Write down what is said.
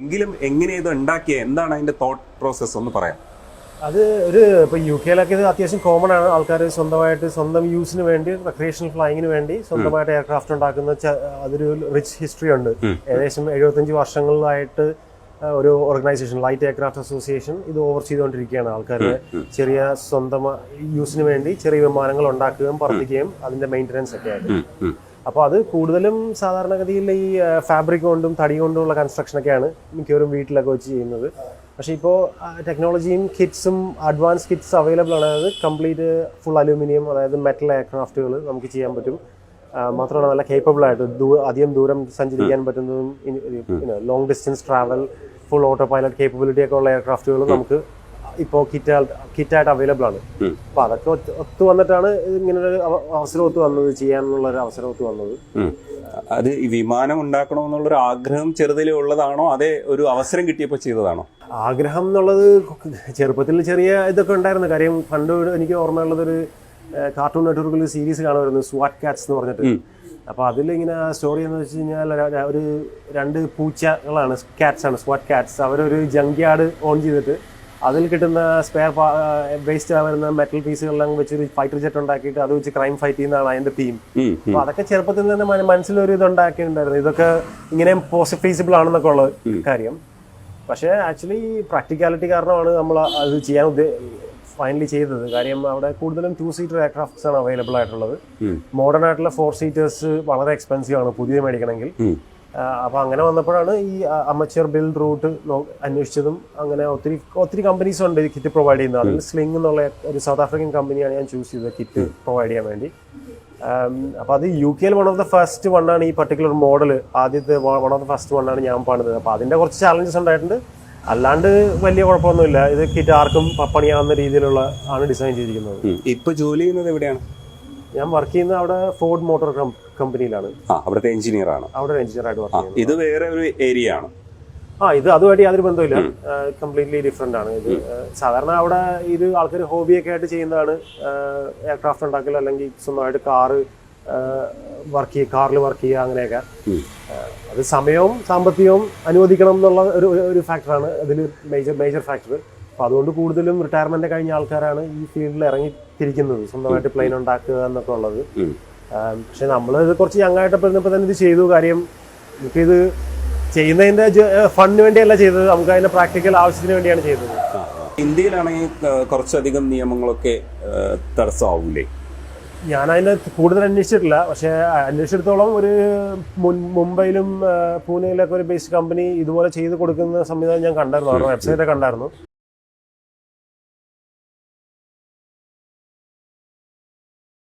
എങ്കിലും എങ്ങനെ ഇത് ഉണ്ടാക്കിയ എന്താണ് അതിന്റെ തോട്ട് പ്രോസസ് ഒന്ന് പറയാം. അത് ഇപ്പോൾ യു കെയിലൊക്കെ ഇത് അത്യാവശ്യം കോമൺ ആണ്. ആൾക്കാർ സ്വന്തം യൂസിന് വേണ്ടി റെക്രിയേഷണൽ ഫ്ലൈയിങ്ങിന് വേണ്ടി സ്വന്തമായിട്ട് എയർക്രാഫ്റ്റ് ഉണ്ടാക്കുന്ന അതൊരു റിച്ച് ഹിസ്റ്ററി ഉണ്ട്. ഏകദേശം 75 വർഷങ്ങളിലായിട്ട് ഒരു ഓർഗനൈസേഷൻ ലൈറ്റ് എയർക്രാഫ്റ്റ് അസോസിയേഷൻ ഇത് ഓവർ ചെയ്തുകൊണ്ടിരിക്കുകയാണ്. ആൾക്കാരുടെ ചെറിയ സ്വന്തം യൂസിന് വേണ്ടി ചെറിയ വിമാനങ്ങൾ ഉണ്ടാക്കുകയും പറപ്പിക്കുകയും അതിന്റെ മെയിൻ്റനൻസ് ഒക്കെ ആയിട്ട്. അപ്പോൾ അത് കൂടുതലും സാധാരണഗതിയിൽ ഈ ഫാബ്രിക് കൊണ്ടും തടി കൊണ്ടുമുള്ള കൺസ്ട്രക്ഷനൊക്കെയാണ് മിക്കവരും വീട്ടിലൊക്കെ വെച്ച് ചെയ്യുന്നത്. പക്ഷേ ഇപ്പോൾ ടെക്നോളജിയും കിറ്റ്സും അഡ്വാൻസ് കിറ്റ്സ് അവൈലബിൾ ആണ്. അതായത് കംപ്ലീറ്റ് ഫുൾ അലൂമിനിയം, അതായത് മെറ്റൽ എയർക്രാഫ്റ്റുകൾ നമുക്ക് ചെയ്യാൻ പറ്റും. മാത്രമല്ല നല്ല കേപ്പബിൾ ആയിട്ട് അധികം ദൂരം സഞ്ചരിക്കാൻ പറ്റുന്നതും long distance travel full auto pilot capability ഒക്കെ ഉള്ള എയർക്രാഫ്റ്റുകൾ നമുക്ക് ഇപ്പോൾ കിറ്റായിട്ട് അവൈലബിൾ ആണ്. അപ്പോൾ അതൊക്കെ ഒത്തു വന്നിട്ടാണ് ഇങ്ങനെ ഒരു അവസരം ഒത്തു വന്നത്, ചെയ്യാനുള്ള ഒരു അവസരം ഒത്തു വന്നത്. അത് ഈ വിമാനം ഉണ്ടാക്കണമെന്നുള്ളൊരു ആഗ്രഹം ചെറുതിലേ ഉള്ളതാണോ, അതേ ഒരു അവസരം കിട്ടിയപ്പോൾ ചെയ്തതാണോ? ആഗ്രഹം എന്നുള്ളത് ചെറുപ്പത്തിൽ ചെറിയ ഇതൊക്കെ ഉണ്ടായിരുന്നു. കാര്യം പണ്ട് എനിക്ക് ഓർമ്മയുള്ളതൊരു കാർട്ടൂൺ നെറ്റ്വർക്കിൽ സീരീസ് കാണുമായിരുന്നു, സ്വാറ്റ് കാറ്റ്സ് എന്ന് പറഞ്ഞിട്ട്. അപ്പോൾ അതിലിങ്ങനെ സ്റ്റോറി എന്ന് വെച്ച് കഴിഞ്ഞാൽ ഒരു 2 പൂച്ചകളാണ്, കാറ്റ്സ് ആണ്, സ്വാറ്റ് കാറ്റ്സ്. അവരൊരു ജങ്ക് യാർഡ് ഓൺ ചെയ്തിട്ട് അതിൽ കിട്ടുന്ന സ്പെയർ വേസ്റ്റ് വരുന്ന മെറ്റൽ പീസുകളെല്ലാം വെച്ചൊരു ഫൈറ്റർ ജെറ്റ് ഉണ്ടാക്കിയിട്ട് അത് വെച്ച് ക്രൈം ഫൈറ്റ് ചെയ്യുന്നതാണ് അതിന്റെ തീം. അപ്പൊ അതൊക്കെ ചെറുപ്പത്തിൽ തന്നെ മനസ്സിലൊരു ഇത് ഉണ്ടാക്കിയിട്ടുണ്ടായിരുന്നു, ഇതൊക്കെ ഇങ്ങനെ ഫീസിബിൾ ആണെന്നൊക്കെ ഉള്ള കാര്യം. പക്ഷേ ആക്ച്വലി പ്രാക്ടിക്കാലിറ്റി കാരണമാണ് നമ്മൾ അത് ചെയ്യാൻ ഫൈനലി ചെയ്തത്. കാര്യം അവിടെ കൂടുതലും 2 സീറ്റർ എയർക്രാഫ്റ്റ്സ് ആണ് അവൈലബിൾ ആയിട്ടുള്ളത്. മോഡേൺ ആയിട്ടുള്ള 4 സീറ്റേഴ്സ് വളരെ എക്സ്പെൻസീവ് ആണ് പുതിയ മേടിക്കണമെങ്കിൽ. അപ്പോൾ അങ്ങനെ വന്നപ്പോഴാണ് ഈ അമച്വർ ബിൽഡ് റൂട്ട് അന്വേഷിച്ചതും. അങ്ങനെ ഒത്തിരി കമ്പനീസ് ഉണ്ട് ഈ കിറ്റ് പ്രൊവൈഡ് ചെയ്യുന്നത്. അതിൽ സ്ലിംഗ് എന്നുള്ള ഒരു സൗത്ത് ആഫ്രിക്കൻ കമ്പനിയാണ് ഞാൻ ചൂസ് ചെയ്തത് കിറ്റ് പ്രൊവൈഡ് ചെയ്യാൻ വേണ്ടി. അപ്പോൾ അത് യു കെയിൽ വൺ ഓഫ് ദ ഫസ്റ്റ് വണ്ണാണ് ഈ പർട്ടിക്കുലർ മോഡൽ. ആദ്യത്തെ വൺ ഓഫ് ദ ഫസ്റ്റ് വണ്ണാണ് ഞാൻ പണിതത്. അപ്പോൾ അതിൻ്റെ കുറച്ച് ചാലഞ്ചസ് ഉണ്ടായിട്ടുണ്ട്. അല്ലാണ്ട് വലിയ കുഴപ്പമൊന്നുമില്ല. ഇത് കിറ്റ് ആർക്കും പണിയാവുന്ന രീതിയിലുള്ള ആണ് ഡിസൈൻ ചെയ്തിരിക്കുന്നത്. ഇപ്പോൾ ജോലി ചെയ്യുന്നത് എവിടെയാണ്? ഞാൻ വർക്ക് ചെയ്യുന്നത് അവിടെ ഫോർഡ് മോട്ടോർ കമ്പനിയിലാണ്. അവിടുത്തെ എഞ്ചിനീയർ ആണ്. അവിടെ എഞ്ചിനീയർ ആയിട്ട് വർക്ക് ചെയ്യുന്നത്. ഇത് വേറെ ഒരു ഏരിയ ആണ്. ഇത് അതുമായിട്ട് യാതൊരു ബന്ധമില്ല, കംപ്ലീറ്റ്ലി ഡിഫറെന്റ് ആണ്. ഇത് സാധാരണ അവിടെ ഇത് ആൾക്കാർ ഹോബിയൊക്കെ ആയിട്ട് ചെയ്യുന്നതാണ്, എയർക്രാഫ്റ്റ് ഉണ്ടാക്കൽ അല്ലെങ്കിൽ സ്വന്തമായിട്ട് കാറിൽ വർക്ക് ചെയ്യുക അങ്ങനെയൊക്കെ. അത് സമയവും സാമ്പത്തികവും അനുവദിക്കണം എന്നുള്ള ഒരു ഫാക്ടറാണ് അതിൽ മേജർ ഫാക്ടർ. അപ്പോൾ അതുകൊണ്ട് കൂടുതലും റിട്ടയർമെന്റ് കഴിഞ്ഞ ആൾക്കാരാണ് ഈ ഫീൽഡിൽ ഇറങ്ങി തിരിക്കുന്നത്, സ്വന്തമായിട്ട് പ്ലെയിൻ ഉണ്ടാക്കുക എന്നൊക്കെ ഉള്ളത്. പക്ഷെ നമ്മൾ ഇത് കുറച്ച് യങ്ങായിട്ടപ്പോൾ തന്നെ ഇത് ചെയ്തു. കാര്യം നമുക്കിത് ചെയ്യുന്നതിന്റെ ഫണ്ടിന് വേണ്ടിയല്ല ചെയ്തത്, നമുക്ക് അതിന്റെ പ്രാക്ടിക്കൽ ആവശ്യത്തിന് വേണ്ടിയാണ് ചെയ്തത്. ഇന്ത്യയിലാണെങ്കിൽ കുറച്ചധികം നിയമങ്ങളൊക്കെ തടസ്സമാവില്ലേ? ഞാൻ അതിനെ കൂടുതൽ അന്വേഷിച്ചിട്ടില്ല. പക്ഷേ അന്വേഷിച്ചിടത്തോളം ഒരു മുംബൈയിലും പൂനെയിലൊക്കെ ഒരു ബേസിക് കമ്പനി ഇതുപോലെ ചെയ്ത് കൊടുക്കുന്ന സംവിധാനം ഞാൻ കണ്ടായിരുന്നു, അവരുടെ വെബ്സൈറ്റ് കണ്ടായിരുന്നു.